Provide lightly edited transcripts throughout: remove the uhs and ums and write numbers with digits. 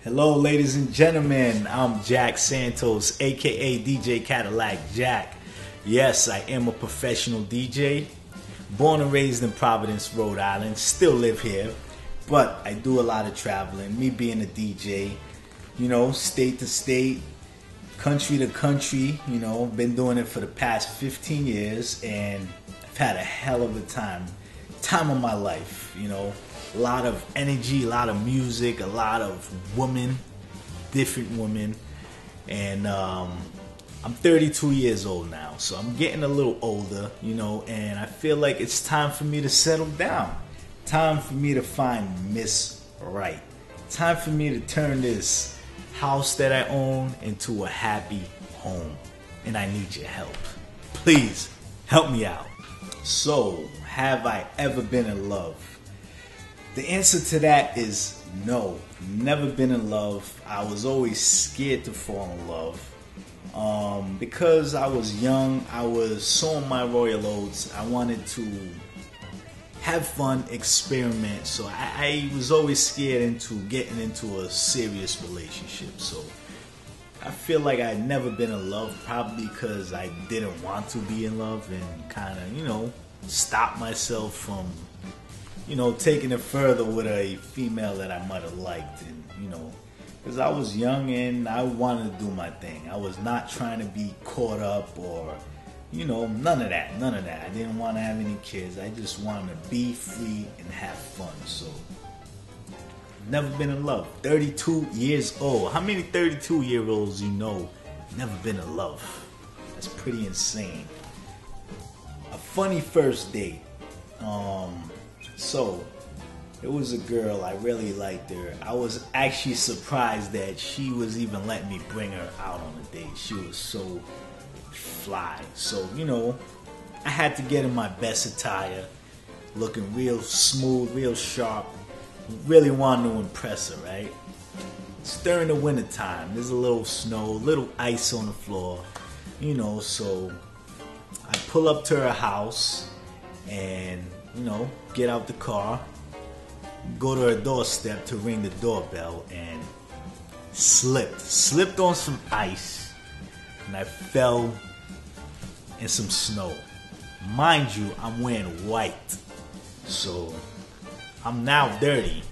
Hello, ladies and gentlemen. I'm Jack Santos, aka DJ Cadillac Jack. Yes, I am a professional DJ. Born and raised in Providence, Rhode Island. Still live here, but I do a lot of traveling. Me being a DJ, state to state, country to country. Been doing it for the past 15 years, and I've had a hell of a time of my life. A lot of energy, a lot of music, a lot of women, different women. And I'm 32 years old now, so I'm getting a little older, and I feel like it's time for me to settle down. Time for me to find Miss Right. Time for me to turn this house that I own into a happy home. And I need your help. Please, help me out. So, have I ever been in love? The answer to that is no. Never been in love. I was always scared to fall in love. Because I was young, I was sowing my royal oats. I wanted to have fun, experiment. So I was always scared into getting into a serious relationship. So I feel like I'd never been in love, probably because I didn't want to be in love and kind of, stop myself from taking it further with a female that I might have liked. And, because I was young and I wanted to do my thing. I was not trying to be caught up or, none of that. I didn't want to have any kids. I just wanted to be free and have fun. So, never been in love. 32 years old. How many 32-year-olds never been in love? That's pretty insane. A funny first date. So, it was a girl, I really liked her. I was actually surprised that she was even letting me bring her out on a date. She was so fly. So, I had to get in my best attire, looking real smooth, real sharp. Really wanted to impress her, right? It's during the winter time. There's a little snow, little ice on the floor, so I pull up to her house and get out the car, go to her doorstep to ring the doorbell, and slipped on some ice, and I fell in some snow. Mind you, I'm wearing white, so I'm now dirty,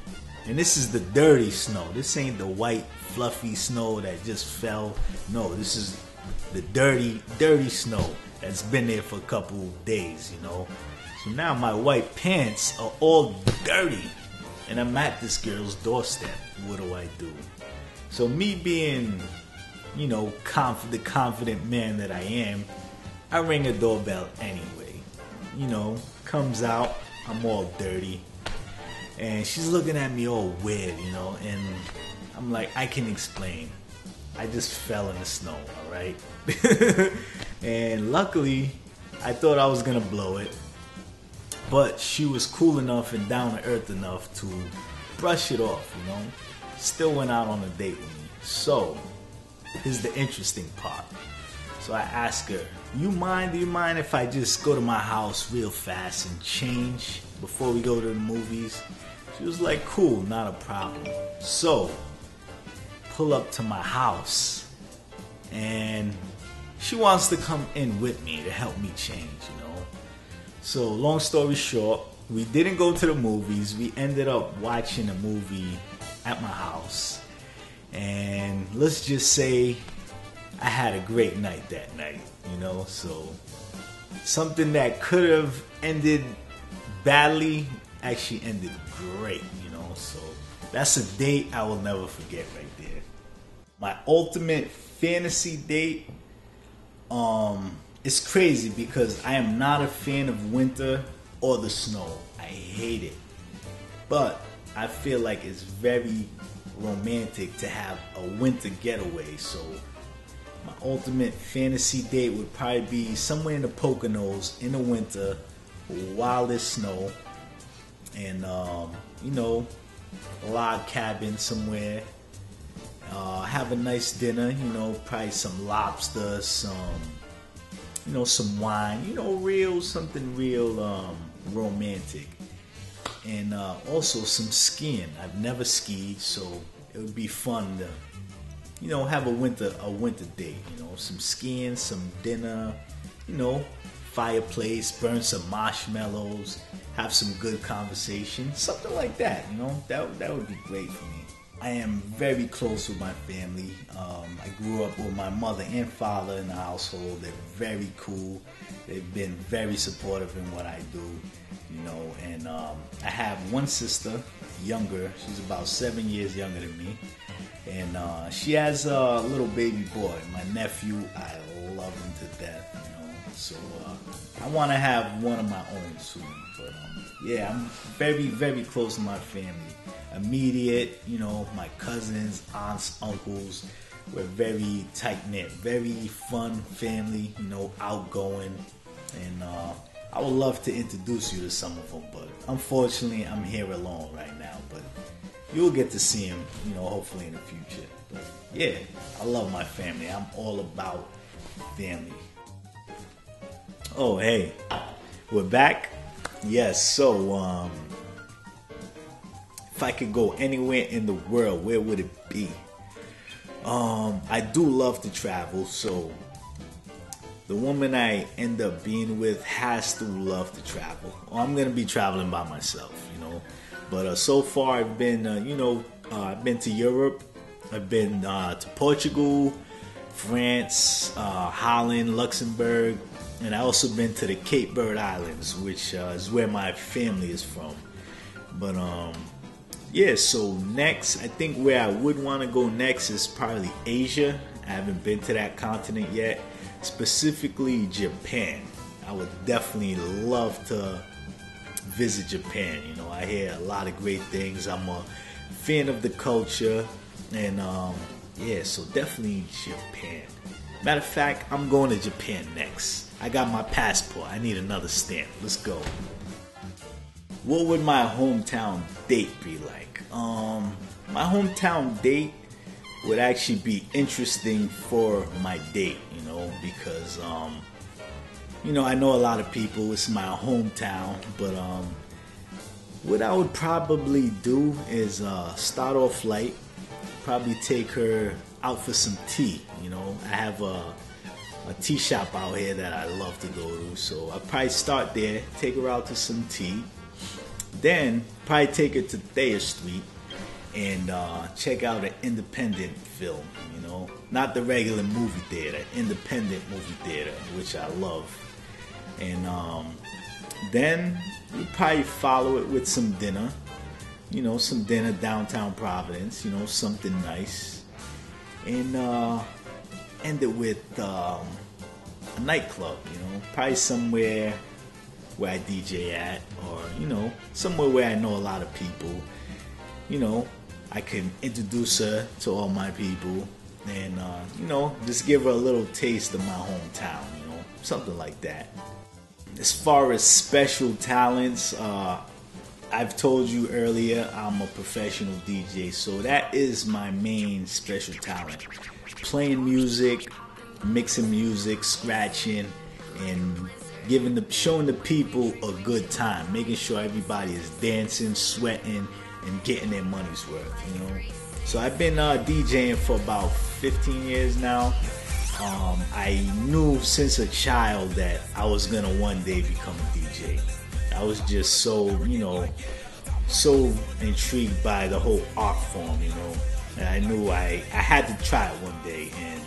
and this is the dirty snow. This ain't the white fluffy snow that just fell. No, this is the dirty snow that's been there for a couple days, So now my white pants are all dirty, and I'm at this girl's doorstep. What do I do? So me being, the confident man that I am, I ring a doorbell anyway. Comes out, I'm all dirty, and she's looking at me all weird, and I'm like, I can explain. I just fell in the snow, alright? And luckily, I thought I was gonna blow it. But she was cool enough and down to earth enough to brush it off, Still went out on a date with me. So, here's the interesting part. So I asked her, do you mind if I just go to my house real fast and change before we go to the movies? She was like, cool, not a problem. So, pull up to my house, and she wants to come in with me to help me change, So, long story short, we didn't go to the movies. We ended up watching a movie at my house. And let's just say I had a great night that night, So, something that could have ended badly actually ended great, So, that's a date I will never forget right there. My ultimate fantasy date, it's crazy because I am not a fan of winter or the snow. I hate it. But I feel like it's very romantic to have a winter getaway. So my ultimate fantasy date would probably be somewhere in the Poconos in the winter while there's snow. And, a log cabin somewhere. Have a nice dinner, probably some lobster, some wine, something real romantic. And also some skiing. I've never skied, so it would be fun to, have a winter date. Some skiing, some dinner, fireplace, burn some marshmallows, have some good conversation, something like that. That would be great for me. I am very close with my family. I grew up with my mother and father in the household. They're very cool. They've been very supportive in what I do, and I have one sister, younger. She's about 7 years younger than me. And she has a little baby boy, my nephew. I love him to death, So I want to have one of my own soon. But yeah, I'm very, very close to my family. Immediate, my cousins, aunts, uncles. We're very tight-knit, very fun family, outgoing. And I would love to introduce you to some of them, but unfortunately I'm here alone right now. But you'll get to see them, hopefully in the future. But yeah, I love my family. I'm all about family. Oh, hey, we're back. Yes, so if I could go anywhere in the world, where would it be? I do love to travel, so the woman I end up being with has to love to travel. I'm gonna be traveling by myself, But so far, I've been, I've been to Europe. I've been to Portugal, France, Holland, Luxembourg, and I also been to the Cape Verde Islands, which is where my family is from. But yeah. So next, I think where I would want to go next is probably Asia. I haven't been to that continent yet. Specifically Japan. I would definitely love to visit Japan. I hear a lot of great things. I'm a fan of the culture, and yeah, so definitely Japan. Matter of fact, I'm going to Japan next. I got my passport. I need another stamp. Let's go. What would my hometown date be like? My hometown date would actually be interesting for my date, because I know a lot of people. It's my hometown, but what I would probably do is start off light. Probably take her out for some tea. I have a tea shop out here that I love to go to, so I'll probably start there, take her out to some tea, then probably take her to Thayer Street and check out an independent film, not the regular movie theater, independent movie theater, which I love. And then we'll probably follow it with some dinner, some dinner downtown Providence, something nice, and end it with a nightclub, probably somewhere where I DJ at, or somewhere where I know a lot of people. I can introduce her to all my people, and just give her a little taste of my hometown, something like that. As far as special talents, I've told you earlier, I'm a professional DJ, so that is my main special talent. Playing music, mixing music, scratching, and showing the people a good time, making sure everybody is dancing, sweating, and getting their money's worth, So I've been DJing for about 15 years now. I knew since a child that I was gonna one day become a DJ. I was just so intrigued by the whole art form, and I knew I had to try it one day, and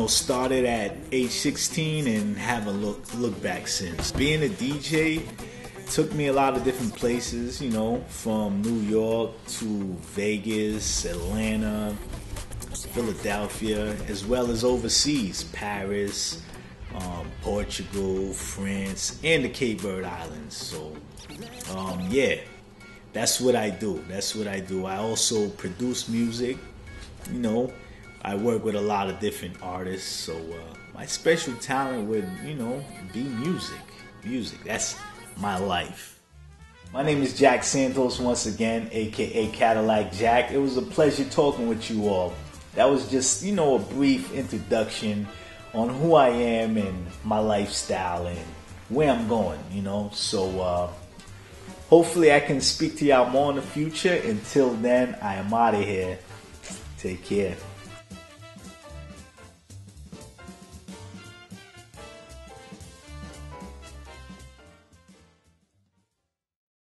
started at age 16 and haven't looked back since. Being a DJ took me a lot of different places, from New York to Vegas, Atlanta, Philadelphia, as well as overseas, Paris, Portugal, France, and the Cape Verde Islands. So, yeah, that's what I do. I also produce music. I work with a lot of different artists. So, my special talent would, be music. That's my life. My name is Jack Santos once again, aka Cadillac Jack. It was a pleasure talking with you all. That was just, a brief introduction on who I am and my lifestyle and where I'm going, So Hopefully I can speak to y'all more in the future. Until then, I am out of here. Take care.